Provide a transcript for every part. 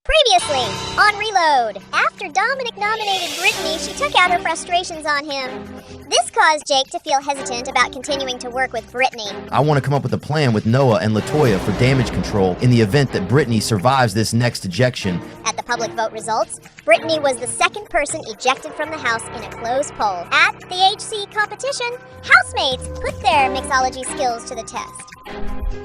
Previously, on Reload, after Dominic nominated Brittany, she took out her frustrations on him. This caused Jake to feel hesitant about continuing to work with Brittany. I want to come up with a plan with Noah and LaToya for damage control in the event that Brittany survives this next ejection. At the public vote results, Brittany was the second person ejected from the house in a close poll. At the HC competition, housemates put their mixology skills to the test.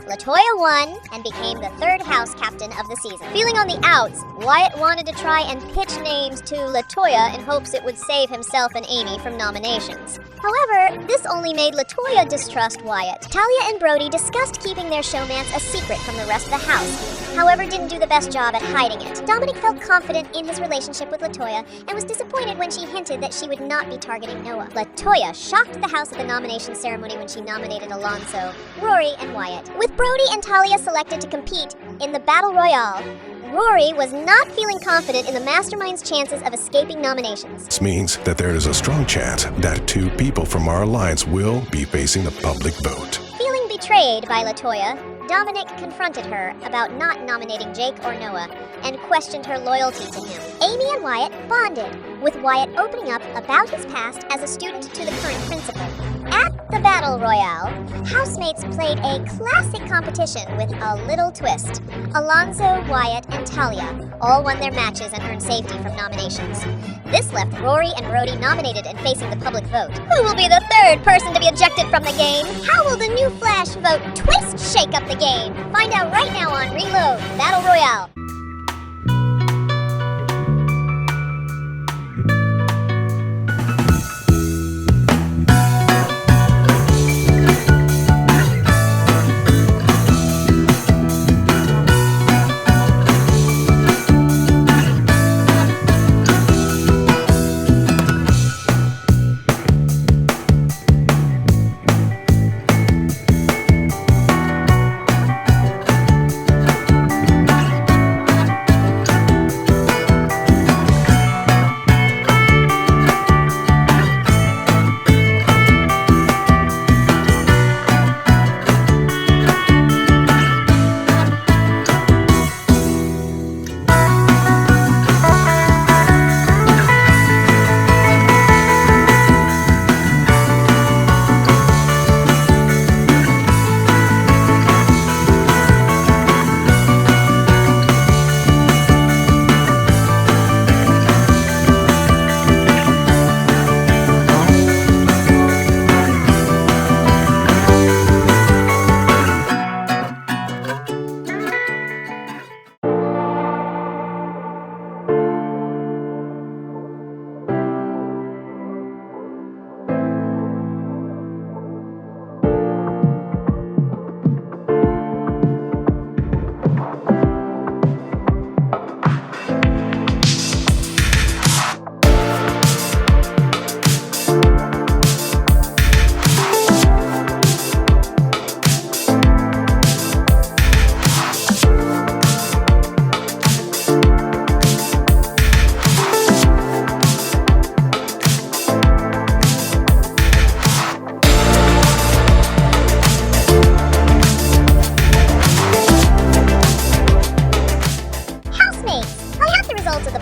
LaToya won and became the third house captain of the season. Feeling on the outs, Wyatt wanted to try and pitch names to LaToya in hopes it would save himself and Amy from nominations. However, this only made LaToya distrust Wyatt. Talia and Brody discussed keeping their showmance a secret from the rest of the house, however didn't do the best job at hiding it. Dominic felt confident in his relationship with LaToya and was disappointed when she hinted that she would not be targeting Noah. LaToya shocked the house at the nomination ceremony when she nominated Alonso, Rory, and Wyatt. With Brody and Talia selected to compete in the Battle Royale, Rory was not feeling confident in the mastermind's chances of escaping nominations. This means that there is a strong chance that two people from our alliance will be facing the public vote. Feeling betrayed by LaToya, Dominic confronted her about not nominating Jake or Noah and questioned her loyalty to him. Amy and Wyatt bonded, with Wyatt opening up about his past as a student to the current principal. At the Battle Royale, housemates played a classic competition with a little twist. Alonso, Wyatt, and Talia all won their matches and earned safety from nominations. This left Rory and Brody nominated and facing the public vote. Who will be the third person to be ejected from the game? How will the new Flash vote twist shake up the game? Find out right now on Reload Battle Royale.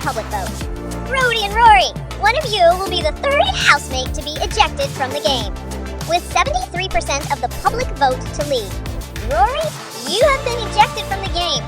Public vote. Brody and Rory, one of you will be the third housemate to be ejected from the game. With 73% of the public vote to lead, Rory, you have been ejected from the game.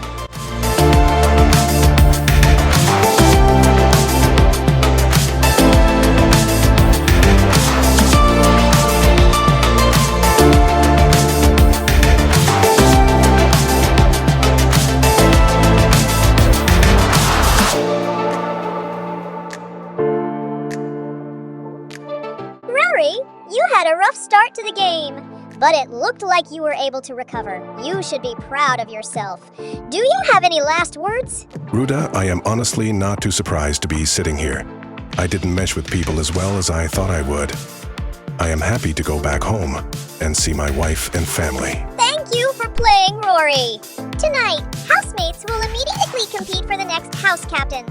You had a rough start to the game, but it looked like you were able to recover. You should be proud of yourself. Do you have any last words? Ruda, I am honestly not too surprised to be sitting here. I didn't mesh with people as well as I thought I would. I am happy to go back home and see my wife and family. Thank you for playing, Rory. Tonight, housemates will immediately compete for the next house captain.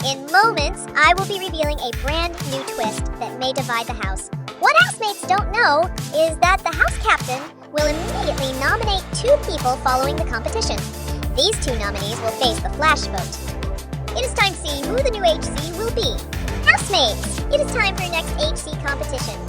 In moments, I will be revealing a brand new twist that may divide the house. What housemates don't know is that the house captain will immediately nominate two people following the competition. These two nominees will face the flash vote. see who the new HC will be. Housemates, it is time for your next HC competition.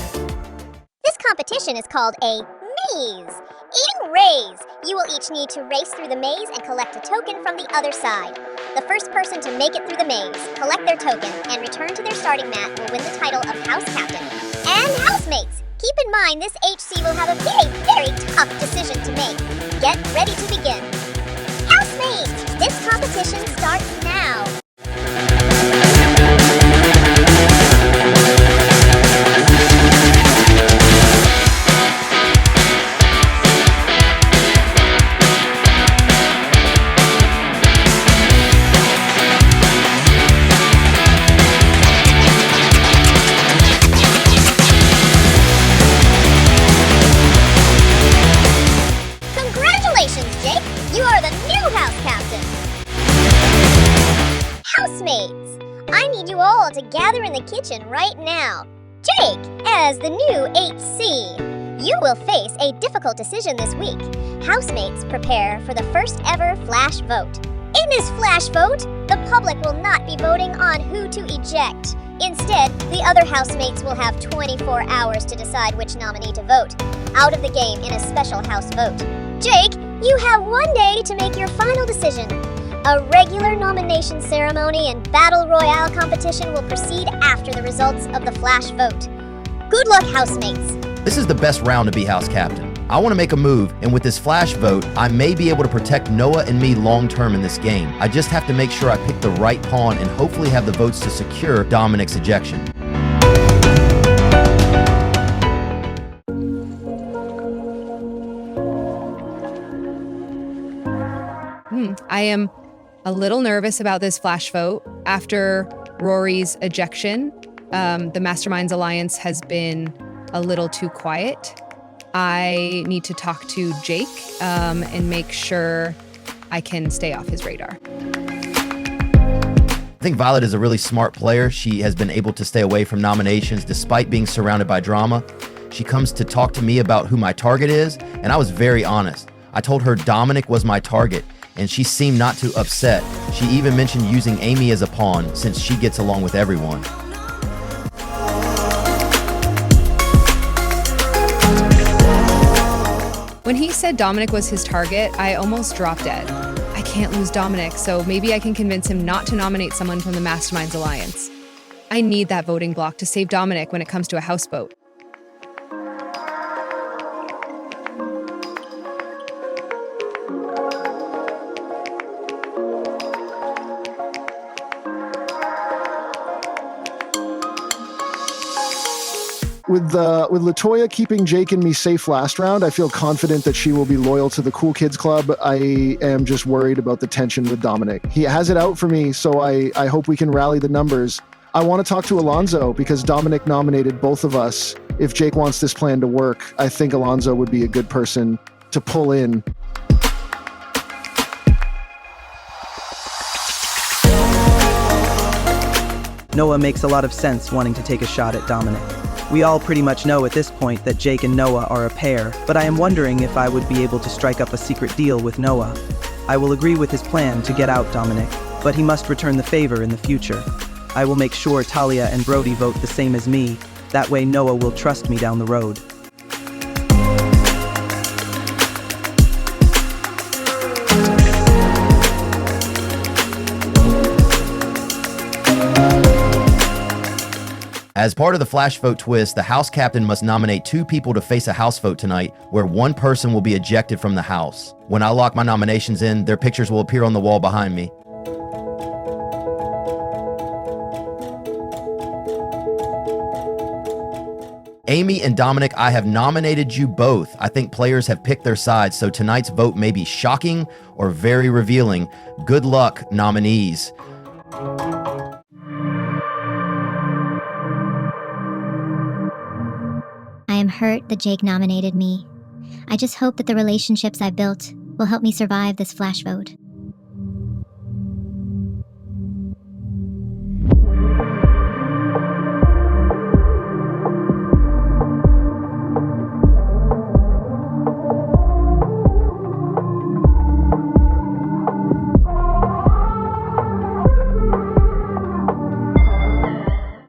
This competition is called a maze. Eating rays! You will each need to race through the maze and collect a token from the other side. The first person to make it through the maze, collect their token, and return to their starting mat will win the title of House Captain. And housemates, keep in mind this HC will have a very tough decision to make. Get ready to begin. Housemates, this competition starts now. You are the new house captain! Housemates, I need you all to gather in the kitchen right now. Jake, as the new HC, you will face a difficult decision this week. Housemates, prepare for the first ever flash vote. In this flash vote, the public will not be voting on who to eject. Instead, the other housemates will have 24 hours to decide which nominee to vote, out of the game in a special house vote. Jake, you have 1 day to make your final decision. A regular nomination ceremony and battle royale competition will proceed after the results of the flash vote. Good luck, housemates. This is the best round to be house captain. I want to make a move, and with this flash vote, I may be able to protect Noah and me long term in this game. I just have to make sure I pick the right pawn and hopefully have the votes to secure Dominic's ejection. I am a little nervous about this flash vote. After Rory's ejection, the Masterminds Alliance has been a little too quiet. I need to talk to Jake and make sure I can stay off his radar. I think Violet is a really smart player. She has been able to stay away from nominations despite being surrounded by drama. She comes to talk to me about who my target is, and I was very honest. I told her Dominic was my target, and she seemed not too upset. She even mentioned using Amy as a pawn since she gets along with everyone. When he said Dominic was his target, I almost dropped dead. I can't lose Dominic, so maybe I can convince him not to nominate someone from the Masterminds Alliance. I need that voting block to save Dominic when it comes to a house vote. With LaToya keeping Jake and me safe last round, I feel confident that she will be loyal to the Cool Kids Club. I am just worried about the tension with Dominic. He has it out for me, so I hope we can rally the numbers. I want to talk to Alonzo because Dominic nominated both of us. If Jake wants this plan to work, I think Alonzo would be a good person to pull in. Noah makes a lot of sense wanting to take a shot at Dominic. We all pretty much know at this point that Jake and Noah are a pair, but I am wondering if I would be able to strike up a secret deal with Noah. I will agree with his plan to get out Dominic, but he must return the favor in the future. I will make sure Talia and Brody vote the same as me. That way Noah will trust me down the road. As part of the flash vote twist, the house captain must nominate 2 people to face a house vote tonight, where 1 person will be ejected from the house. When I lock my nominations in, their pictures will appear on the wall behind me. Amy and Dominic, I have nominated you both. I think players have picked their sides, so tonight's vote may be shocking or very revealing. Good luck, nominees. I am hurt that Jake nominated me. I just hope that the relationships I've built will help me survive this flash vote.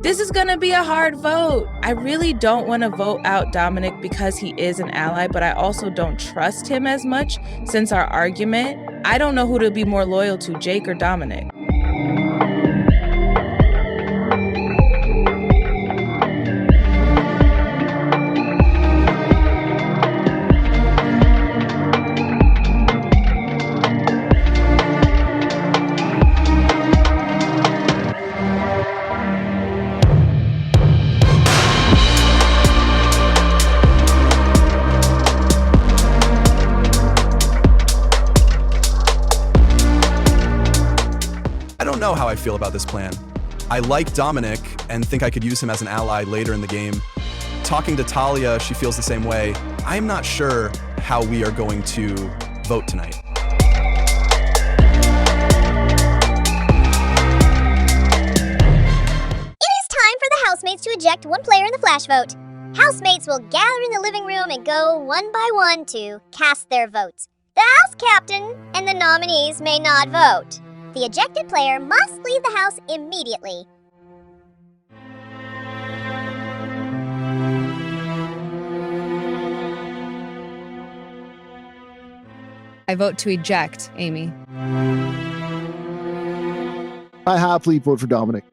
This is gonna be a hard vote. I really don't want to vote out Dominic because he is an ally, but I also don't trust him as much since our argument. I don't know who to be more loyal to, Jake or Dominic. I don't know how I feel about this plan. I like Dominic and think I could use him as an ally later in the game. Talking to Talia, she feels the same way. I'm not sure how we are going to vote tonight. It is time for the housemates to eject one player in the flash vote. Housemates will gather in the living room and go one by one to cast their votes. The house captain and the nominees may not vote. The ejected player must leave the house immediately. I vote to eject Amy. I happily vote for Dominic.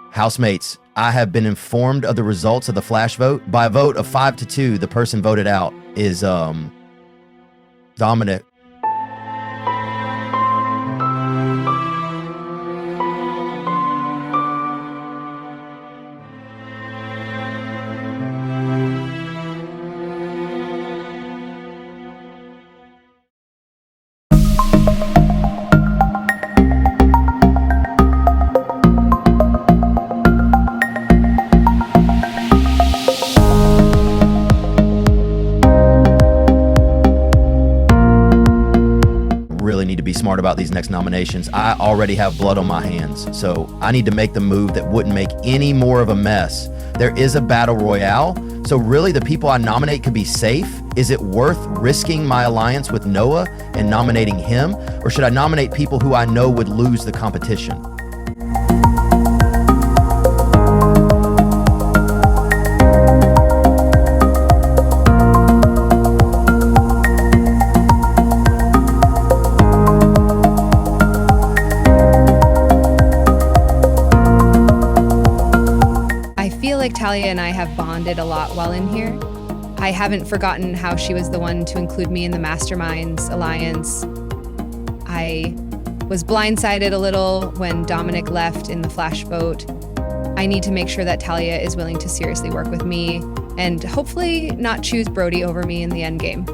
Housemates, I have been informed of the results of the flash vote. By a vote of 5-2, the person voted out is Dominic. Really need to be smart about these next nominations. I already have blood on my hands, so I need to make the move that wouldn't make any more of a mess. There is a battle royale, so really the people I nominate could be safe. Is it worth risking my alliance with Noah and nominating him, or should I nominate people who I know would lose the competition? Like Talia and I have bonded a lot while in here. I haven't forgotten how she was the one to include me in the Masterminds Alliance. I was blindsided a little when Dominic left in the flash vote. I need to make sure that Talia is willing to seriously work with me and hopefully not choose Brody over me in the end game.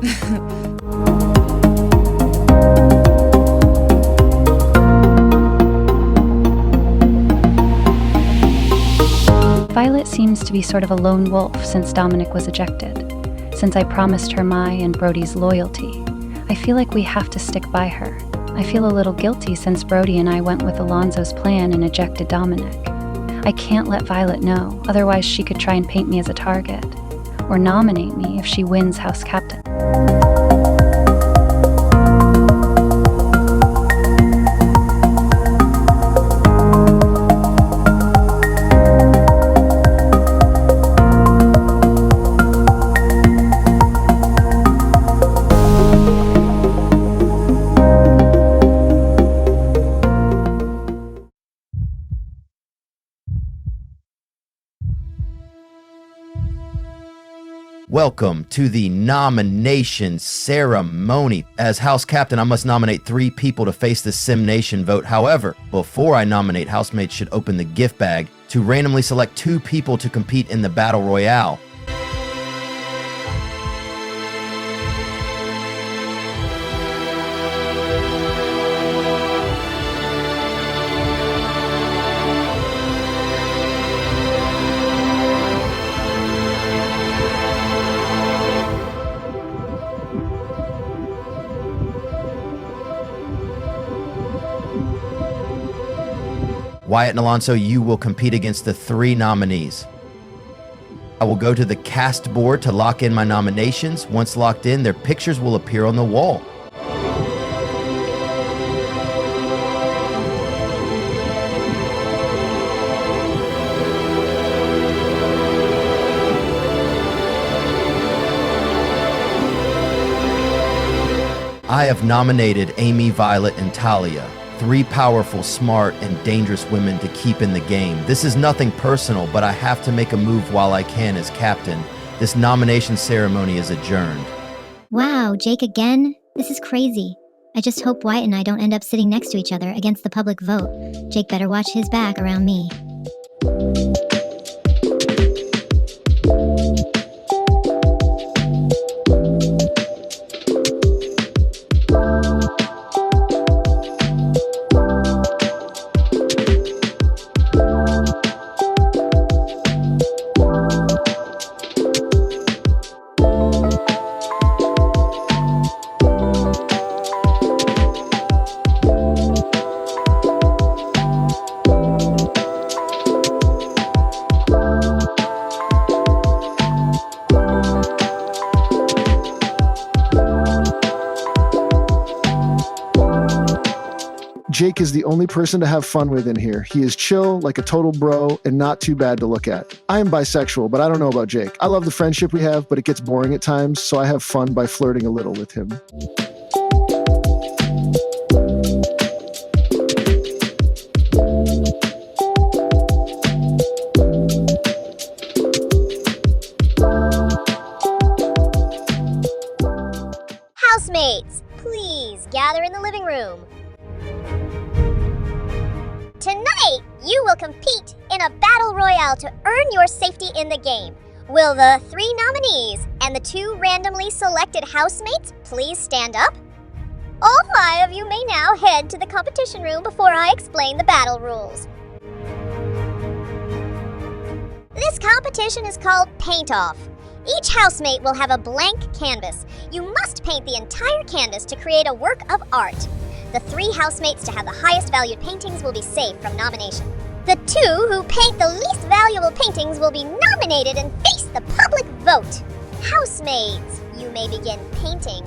Violet seems to be sort of a lone wolf since Dominic was ejected. Since I promised her my and Brody's loyalty, I feel like we have to stick by her. I feel a little guilty since Brody and I went with Alonzo's plan and ejected Dominic. I can't let Violet know, otherwise she could try and paint me as a target, or nominate me if she wins House Captain. Welcome to the nomination ceremony. As House Captain, I must nominate 3 people to face the Sim Nation vote. However, before I nominate, housemates should open the gift bag to randomly select 2 people to compete in the Battle Royale. Wyatt and Alonso, you will compete against the 3 nominees. I will go to the cast board to lock in my nominations. Once locked in, their pictures will appear on the wall. I have nominated Amy, Violet, and Talia, 3 powerful, smart, and dangerous women to keep in the game. This is nothing personal, but I have to make a move while I can as captain. This nomination ceremony is adjourned. Wow, Jake again? This is crazy. I just hope Wyatt and I don't end up sitting next to each other against the public vote. Jake better watch his back around me. Jake is the only person to have fun with in here. He is chill, like a total bro, and not too bad to look at. I am bisexual, but I don't know about Jake. I love the friendship we have, but it gets boring at times, so I have fun by flirting a little with him. Housemates, please gather in the living room. Tonight, you will compete in a battle royale to earn your safety in the game. Will the 3 nominees and the 2 randomly selected housemates please stand up? All 5 of you may now head to the competition room before I explain the battle rules. This competition is called Paint Off. Each housemate will have a blank canvas. You must paint the entire canvas to create a work of art. The 3 housemates to have the highest valued paintings will be saved from nomination. The 2 who paint the least valuable paintings will be nominated and face the public vote. Housemates, you may begin painting.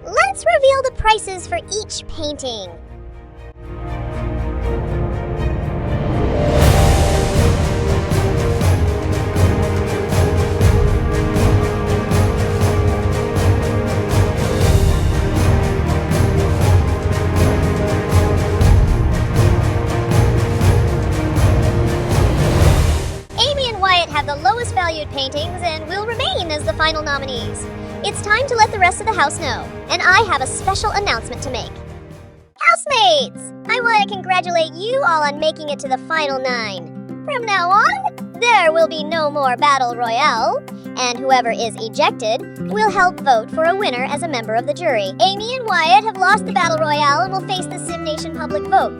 Let's reveal the prices for each painting. Amy and Wyatt have the lowest valued paintings and will remain as the final nominees. It's time to let the rest of the house know, and I have a special announcement to make. Housemates! I want to congratulate you all on making it to the final 9. From now on, there will be no more Battle Royale, and whoever is ejected will help vote for a winner as a member of the jury. Amy and Wyatt have lost the Battle Royale and will face the Sim Nation public vote.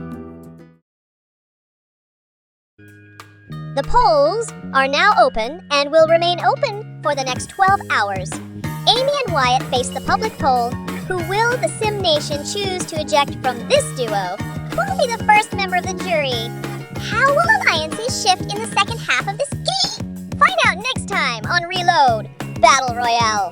The polls are now open and will remain open for the next 12 hours. Amy and Wyatt face the public poll. Who will the Sim Nation choose to eject from this duo? Who will be the first member of the jury? How will alliances shift in the second half of this game? Find out next time on Reload Battle Royale.